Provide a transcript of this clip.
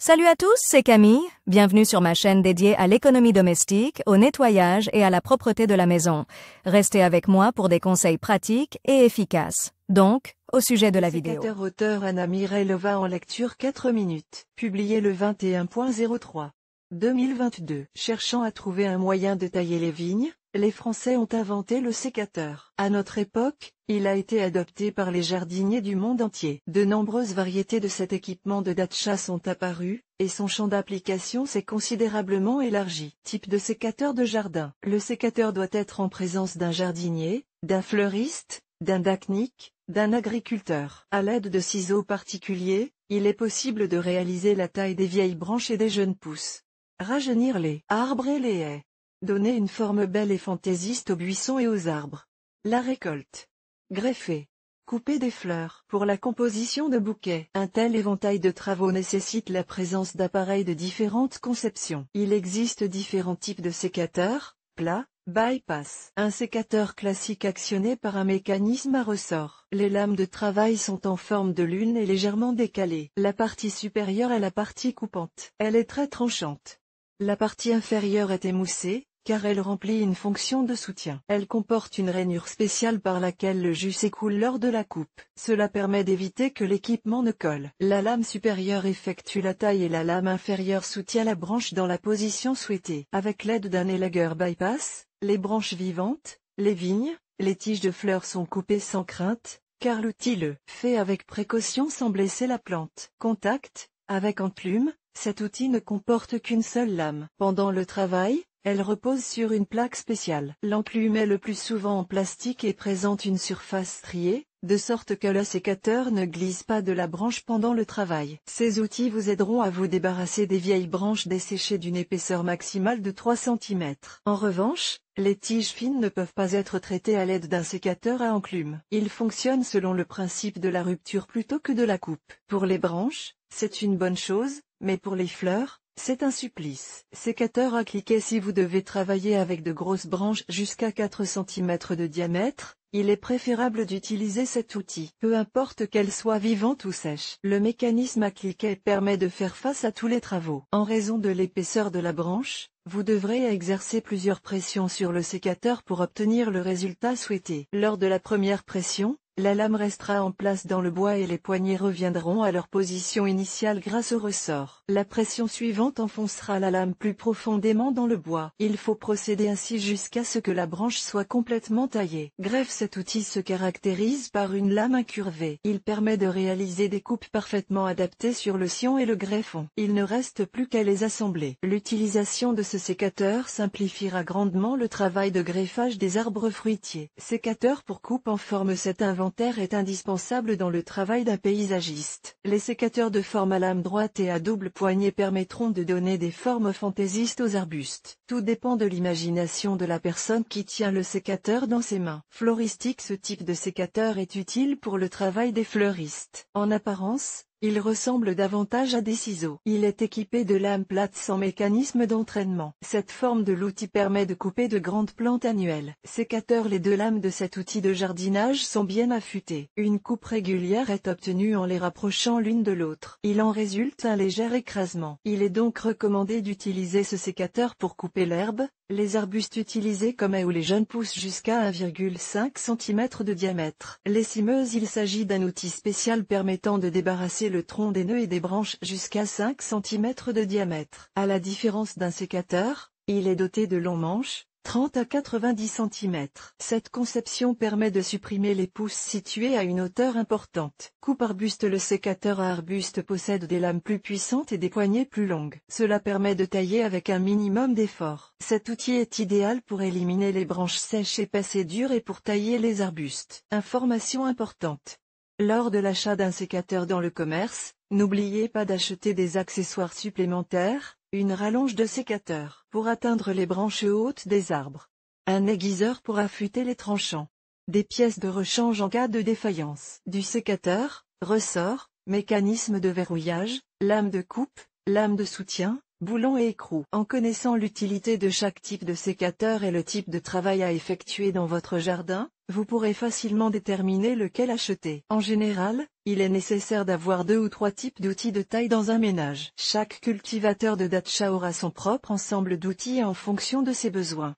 Salut à tous, c'est Camille. Bienvenue sur ma chaîne dédiée à l'économie domestique, au nettoyage et à la propreté de la maison. Restez avec moi pour des conseils pratiques et efficaces. Donc, au sujet de la vidéo. Sécateur auteur Anna Mirailova en lecture 4 minutes. Publié le 21.03 2022. Cherchant à trouver un moyen de tailler les vignes, les Français ont inventé le sécateur. À notre époque, il a été adopté par les jardiniers du monde entier. De nombreuses variétés de cet équipement de datcha sont apparues, et son champ d'application s'est considérablement élargi. Type de sécateur de jardin. Le sécateur doit être en présence d'un jardinier, d'un fleuriste, d'un dacnyque, d'un agriculteur. À l'aide de ciseaux particuliers, il est possible de réaliser la taille des vieilles branches et des jeunes pousses. Rajeunir les arbres et les haies. Donner une forme belle et fantaisiste aux buissons et aux arbres. La récolte. Greffer. Couper des fleurs. Pour la composition de bouquets. Un tel éventail de travaux nécessite la présence d'appareils de différentes conceptions. Il existe différents types de sécateurs, plats, bypass. Un sécateur classique actionné par un mécanisme à ressort. Les lames de travail sont en forme de lune et légèrement décalées. La partie supérieure est la partie coupante. Elle est très tranchante. La partie inférieure est émoussée, car elle remplit une fonction de soutien. Elle comporte une rainure spéciale par laquelle le jus s'écoule lors de la coupe. Cela permet d'éviter que l'équipement ne colle. La lame supérieure effectue la taille et la lame inférieure soutient la branche dans la position souhaitée. Avec l'aide d'un élagueur bypass, les branches vivantes, les vignes, les tiges de fleurs sont coupées sans crainte, car l'outil le fait avec précaution sans blesser la plante. Contact, avec enclume, cet outil ne comporte qu'une seule lame. Pendant le travail, elle repose sur une plaque spéciale. L'enclume est le plus souvent en plastique et présente une surface striée, de sorte que le sécateur ne glisse pas de la branche pendant le travail. Ces outils vous aideront à vous débarrasser des vieilles branches desséchées d'une épaisseur maximale de 3 cm. En revanche, les tiges fines ne peuvent pas être traitées à l'aide d'un sécateur à enclume. Il fonctionne selon le principe de la rupture plutôt que de la coupe. Pour les branches, c'est une bonne chose, mais pour les fleurs, c'est un supplice. Sécateur à cliquet. Si vous devez travailler avec de grosses branches jusqu'à 4 cm de diamètre, il est préférable d'utiliser cet outil. Peu importe qu'elle soit vivante ou sèche. Le mécanisme à cliquet permet de faire face à tous les travaux. En raison de l'épaisseur de la branche, vous devrez exercer plusieurs pressions sur le sécateur pour obtenir le résultat souhaité. Lors de la première pression, la lame restera en place dans le bois et les poignées reviendront à leur position initiale grâce au ressort. La pression suivante enfoncera la lame plus profondément dans le bois. Il faut procéder ainsi jusqu'à ce que la branche soit complètement taillée. Greffe. Cet outil se caractérise par une lame incurvée. Il permet de réaliser des coupes parfaitement adaptées sur le scion et le greffon. Il ne reste plus qu'à les assembler. L'utilisation de ce sécateur simplifiera grandement le travail de greffage des arbres fruitiers. Sécateur pour coupe en forme. Cet inventaire est indispensable dans le travail d'un paysagiste. Les sécateurs de forme à lame droite et à double poignée permettront de donner des formes fantaisistes aux arbustes. Tout dépend de l'imagination de la personne qui tient le sécateur dans ses mains. Floristique. Ce type de sécateur est utile pour le travail des fleuristes. En apparence, il ressemble davantage à des ciseaux. Il est équipé de lames plates sans mécanisme d'entraînement. Cette forme de l'outil permet de couper de grandes plantes annuelles. Sécateur. Les deux lames de cet outil de jardinage sont bien affûtées. Une coupe régulière est obtenue en les rapprochant l'une de l'autre. Il en résulte un léger écrasement. Il est donc recommandé d'utiliser ce sécateur pour couper l'herbe, les arbustes utilisés comme haies ou les jeunes pousses jusqu'à 1,5 cm de diamètre. Les cimeuses. Il s'agit d'un outil spécial permettant de débarrasser le tronc des nœuds et des branches jusqu'à 5 cm de diamètre. À la différence d'un sécateur, il est doté de longs manches, 30 à 90 cm. Cette conception permet de supprimer les pousses situées à une hauteur importante. Coupe arbuste. Le sécateur à arbuste possède des lames plus puissantes et des poignées plus longues. Cela permet de tailler avec un minimum d'effort. Cet outil est idéal pour éliminer les branches sèches, épaisses et dures et pour tailler les arbustes. Information importante. Lors de l'achat d'un sécateur dans le commerce, n'oubliez pas d'acheter des accessoires supplémentaires, une rallonge de sécateur pour atteindre les branches hautes des arbres, un aiguiseur pour affûter les tranchants, des pièces de rechange en cas de défaillance, du sécateur, ressort, mécanisme de verrouillage, lame de coupe, lame de soutien, boulons et écrous. En connaissant l'utilité de chaque type de sécateur et le type de travail à effectuer dans votre jardin, vous pourrez facilement déterminer lequel acheter. En général, il est nécessaire d'avoir 2 ou 3 types d'outils de taille dans un ménage. Chaque cultivateur de dacha aura son propre ensemble d'outils en fonction de ses besoins.